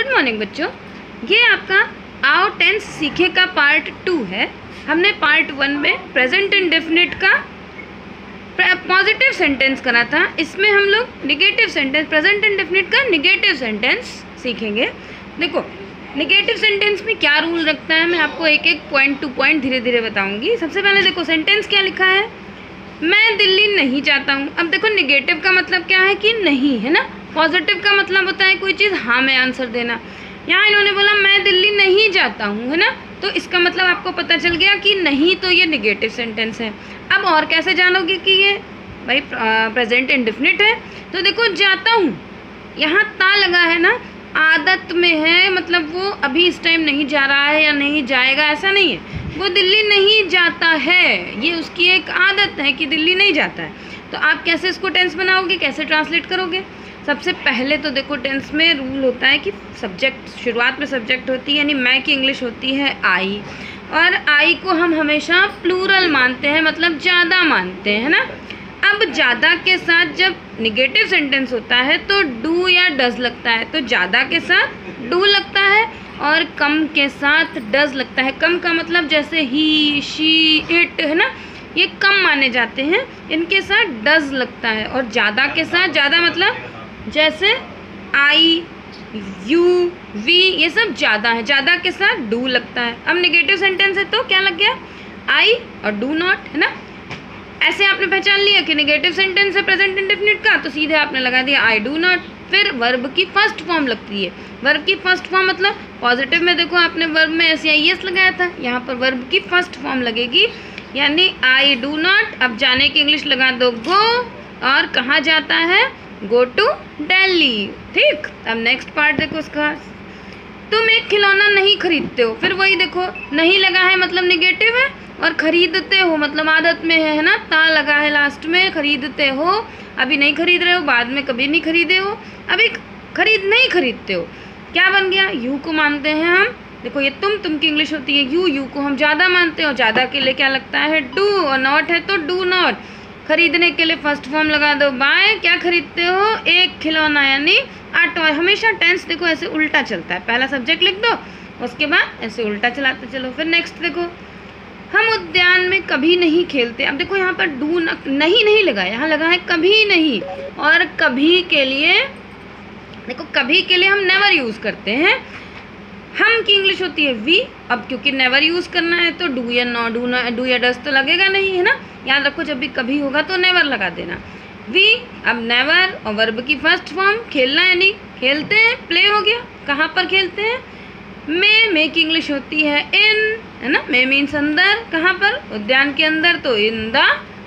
Good morning बच्चों। ये आपका आओ टेंस सीखे का पार्ट 2 है। हमने पार्ट 1 में प्रेजेंट इंडेफिनिट का पॉजिटिव सेंटेंस करा था। इसमें हम लोग निगेटिव सेंटेंस, प्रेजेंट इंडेफिनिट का निगेटिव सेंटेंस सीखेंगे। देखो निगेटिव सेंटेंस में क्या रूल रखता है, मैं आपको एक एक पॉइंट टू पॉइंट धीरे धीरे बताऊंगी। सबसे पहले देखो सेंटेंस क्या लिखा है, मैं दिल्ली नहीं जाता हूँ। अब देखो निगेटिव का मतलब क्या है कि नहीं, है ना। पॉजिटिव का मतलब होता है कोई चीज़ हाँ में आंसर देना। यहाँ इन्होंने बोला मैं दिल्ली नहीं जाता हूँ, है ना, तो इसका मतलब आपको पता चल गया कि नहीं, तो ये निगेटिव सेंटेंस है। अब और कैसे जानोगे कि ये भाई प्रेजेंट इंडेफिनिट है, तो देखो जाता हूँ, यहाँ ता लगा है ना, आदत में है, मतलब वो अभी इस टाइम नहीं जा रहा है या नहीं जाएगा, ऐसा नहीं है। वो दिल्ली नहीं जाता है, ये उसकी एक आदत है कि दिल्ली नहीं जाता है। तो आप कैसे इसको टेंस बनाओगे, कैसे ट्रांसलेट करोगे? सबसे पहले तो देखो टेंस में रूल होता है कि सब्जेक्ट, शुरुआत में सब्जेक्ट होती है, यानी मैं की इंग्लिश होती है आई, और आई को हम हमेशा प्लूरल मानते हैं, मतलब ज़्यादा मानते हैं, है ना। अब ज़्यादा के साथ जब निगेटिव सेंटेंस होता है तो डू या डज लगता है, तो ज़्यादा के साथ डू लगता है और कम के साथ डज लगता है। कम का मतलब जैसे ही, शी, इट, है ना, ये कम माने जाते हैं, इनके साथ डज लगता है। और ज़्यादा के साथ, ज़्यादा मतलब जैसे आई, यू, वी, ये सब ज़्यादा है, ज़्यादा के साथ डू लगता है। अब निगेटिव सेंटेंस है तो क्या लग गया, आई और डू नॉट, है ना। ऐसे आपने पहचान लिया कि निगेटिव सेंटेंस है प्रेजेंट इंडेफिनिट का, तो सीधे आपने लगा दिया आई डू नॉट। फिर वर्ब की फर्स्ट फॉर्म लगती है। वर्ब की फर्स्ट फॉर्म मतलब पॉजिटिव में देखो आपने वर्ब में SIS लगाया था, यहाँ पर वर्ब की फर्स्ट फॉर्म लगेगी, यानी आई डू नॉट। अब जाने की इंग्लिश लगा दो गो, और कहाँ जाता है, गो टू दिल्ली। ठीक, अब नेक्स्ट पार्ट देखो इसका, तुम एक खिलौना नहीं खरीदते हो। फिर वही देखो, नहीं लगा है मतलब निगेटिव है, और खरीदते हो मतलब आदत में है ना, ता लगा है लास्ट में, खरीदते हो, अभी नहीं खरीद रहे हो, बाद में कभी नहीं खरीदे हो, अभी नहीं खरीदते हो। क्या बन गया, यू को मानते हैं हम। देखो ये तुम की इंग्लिश होती है यू को हम ज़्यादा मानते हैं, और ज़्यादा के लिए क्या लगता है, डू, और नॉट है तो डू नॉट। खरीदने के लिए फर्स्ट फॉर्म लगा दो बाय, क्या खरीदते हो, एक खिलौना, यानी आ टॉय। हमेशा टेंस देखो ऐसे उल्टा चलता है, पहला सब्जेक्ट लिख दो, उसके बाद ऐसे उल्टा चलाते चलो। फिर नेक्स्ट देखो, हम उद्यान में कभी नहीं खेलते। अब देखो यहाँ पर डू नहीं लगा, यहाँ लगा है कभी नहीं, और कभी के लिए देखो, कभी के लिए हम नेवर यूज़ करते हैं। हम की इंग्लिश होती है वी। अब क्योंकि नेवर यूज़ करना है तो डू या नो, डू या डस तो लगेगा नहीं, है ना। याद रखो जब भी कभी होगा तो नेवर लगा देना, वी। अब नेवर और वर्ब की फर्स्ट फॉर्म, खेलना यानी खेलते हैं, प्ले हो गया। कहाँ पर खेलते हैं, मे की इंग्लिश होती है इन, है ना। मे मीन्स अंदर, कहाँ पर, उद्यान के अंदर, तो in the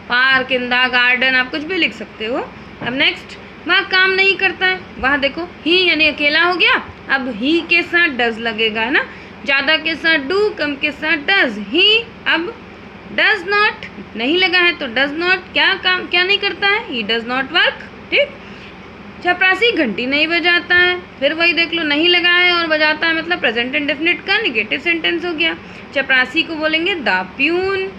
park, in the garden, आप कुछ भी लिख सकते हो। अब नेक्स्ट, वह काम नहीं करता है। वह देखो ही यानी अकेला हो गया, अब ही के साथ डज लगेगा, है ना। ज़्यादा के साथ डू, कम के साथ डज, ही। अब डज नॉट नहीं लगा है तो डज नॉट क्या काम, क्या नहीं करता है, ही डज नॉट वर्क। ठीक, चपरासी घंटी नहीं बजाता है। फिर वही देख लो, नहीं लगा है और बजाता है, मतलब प्रेजेंट इंडेफिनिट का निगेटिव सेंटेंस हो गया। चपरासी को बोलेंगे द प्यून।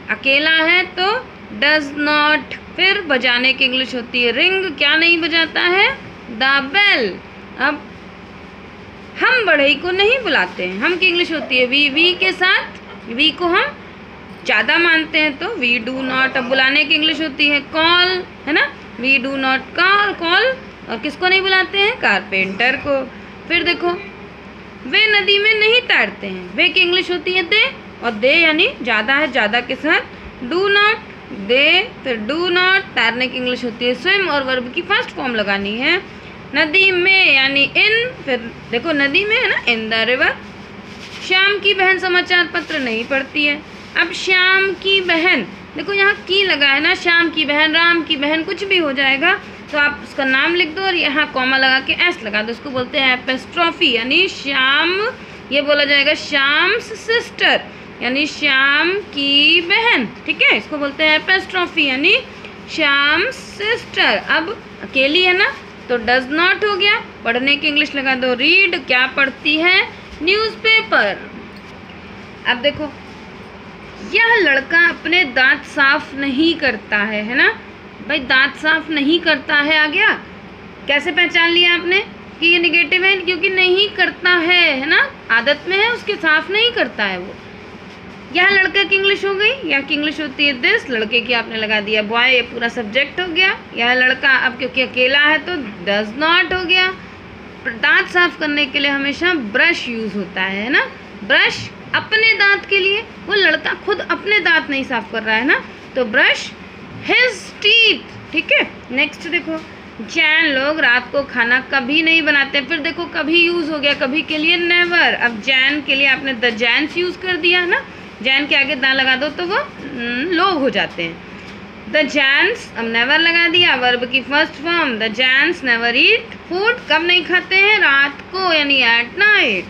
अकेला है तो डज नॉट। फिर बजाने की इंग्लिश होती है रिंग, क्या नहीं बजाता है, द बेल। अब हम बढ़ई को नहीं बुलाते हैं, हम की इंग्लिश होती है वी के साथ, वी को हम ज़्यादा मानते हैं तो वी डू नॉट। अब बुलाने की इंग्लिश होती है कॉल, है ना, वी डू नॉट कॉल। और किसको नहीं बुलाते हैं, कारपेंटर को। फिर देखो, वे नदी में नहीं तैरते हैं। वे की इंग्लिश होती है दे, और दे यानी ज़्यादा है, ज़्यादा के साथ डू नॉट, दे। फिर डू नॉट, तैरने की इंग्लिश होती है स्विम, और वर्ब की फर्स्ट फॉर्म लगानी है नदी में, यानी इन। फिर देखो नदी में, है ना, इन द रिवर। श्याम की बहन समाचार पत्र नहीं पढ़ती है। अब श्याम की बहन, देखो यहाँ की लगा है ना, श्याम की बहन, राम की बहन, कुछ भी हो जाएगा, तो आप उसका नाम लिख दो और यहाँ कॉमा लगा के एस लगा दो। इसको बोलते हैं एपिस्ट्रोफी, यानी श्याम, ये बोला जाएगा श्याम्स सिस्टर, यानी श्याम की बहन। ठीक है, इसको बोलते हैं एपिस्ट्रोफी, यानी श्याम्स सिस्टर। अब अकेली है ना, तो डज नॉट हो गया। पढ़ने की इंग्लिश लगा दो रीड, क्या पढ़ती है, न्यूज़पेपर। अब देखो, यह लड़का अपने दांत साफ नहीं करता है ना। भाई दांत साफ नहीं करता है आ गया, कैसे पहचान लिया आपने, कि ये निगेटिव है क्योंकि नहीं करता है ना, आदत में है उसके, साफ नहीं करता है वो। यह लड़का की इंग्लिश हो गई, यह की इंग्लिश होती है दिस, लड़के की आपने लगा दिया बॉय, ये पूरा सब्जेक्ट हो गया। यह लड़का अब क्योंकि अकेला है तो डज नॉट हो गया। दांत साफ करने के लिए हमेशा ब्रश यूज़ होता है ना, ब्रश अपने दांत के लिए, वो लड़का खुद अपने दांत नहीं साफ कर रहा है ना, तो ब्रश हिज टीथ। ठीक है, नेक्स्ट देखो, जैन लोग रात को खाना कभी नहीं बनाते। फिर देखो कभी यूज़ हो गया, कभी के लिए नेवर। अब जैन के लिए आपने द जैन्स यूज़ कर दिया ना, जैन के आगे दा लगा दो तो वो लोग हो जाते हैं। द जैन्स, अब नेवर लगा दिया, वर्ब की first form. The Jains never eat food, कब नहीं खाते हैं? रात को, यानी एट नाइट।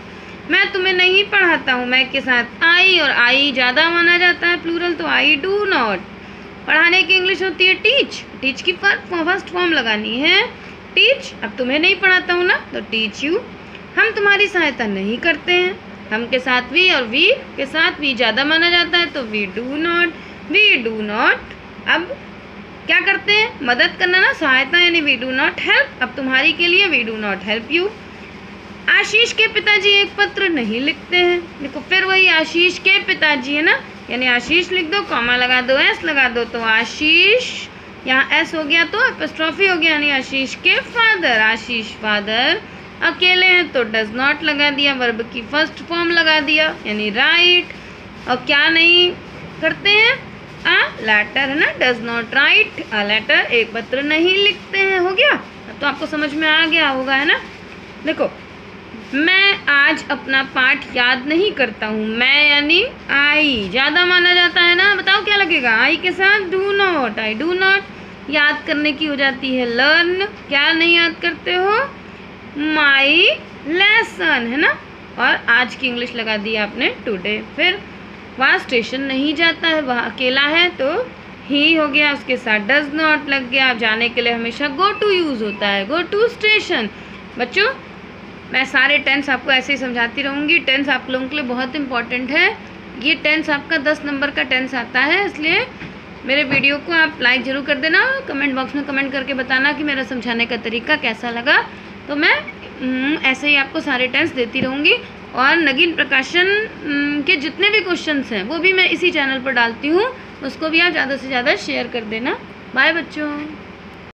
मैं तुम्हें नहीं पढ़ाता हूँ, मैं के साथ आई, और आई ज़्यादा माना जाता है प्लूरल, तो आई डू नॉट। पढ़ाने की इंग्लिश होती है टीच, टीच की फर्स्ट फॉर्म लगानी है टीच। अब तुम्हें नहीं पढ़ाता हूँ ना, तो टीच यू। हम तुम्हारी सहायता नहीं करते हैं, हम के साथ वी, और वी के साथ वी ज़्यादा माना जाता है, तो we do not, we do not. अब क्या करते हैं? मदद करना ना, सहायता, यानी वी डू नॉट हेल्प। अब तुम्हारी के लिए we do not help you. Ashish के पिताजी एक पत्र नहीं लिखते हैं। देखो फिर वही आशीष के पिताजी है ना, यानी आशीष लिख दो, कॉमा लगा दो, एस लगा दो, तो आशीष, यहाँ एस हो गया तो एपोस्ट्रोफी हो गया, यानी आशीष के फादर। आशीष फादर अकेले हैं तो डज नॉट लगा दिया, वर्ब की फर्स्ट फॉर्म लगा दिया, यानी राइट। और क्या नहीं करते हैं? अ लेटर है ना, does not write a letter, एक पत्र नहीं लिखते हैं। हो गया, तो आपको समझ में आ गया होगा, है ना। देखो, मैं आज अपना पाठ याद नहीं करता हूँ। मैं यानी आई ज़्यादा माना जाता है ना, बताओ क्या लगेगा? आई के साथ do not, I do not. याद करने की हो जाती है लर्न, क्या नहीं याद करते हो? माई लेसन, है ना। और आज की इंग्लिश लगा दी आपने टुडे। फिर वह स्टेशन नहीं जाता है, वह अकेला है, तो ही हो गया, उसके साथ डज नॉट लग गया। जाने के लिए हमेशा गो टू यूज़ होता है, गो टू स्टेशन। बच्चों, मैं सारे टेंस आपको ऐसे ही समझाती रहूँगी। टेंस आप लोगों के लिए बहुत इंपॉर्टेंट है। ये टेंस आपका 10 नंबर का टेंस आता है, इसलिए मेरे वीडियो को आप लाइक ज़रूर कर देना। कमेंट बॉक्स में कमेंट करके बताना कि मेरा समझाने का तरीका कैसा लगा। तो मैं ऐसे ही आपको सारे टेंस देती रहूँगी। और नगीन प्रकाशन के जितने भी क्वेश्चंस हैं वो भी मैं इसी चैनल पर डालती हूँ, उसको भी आप ज़्यादा से ज़्यादा शेयर कर देना। बाय बच्चों।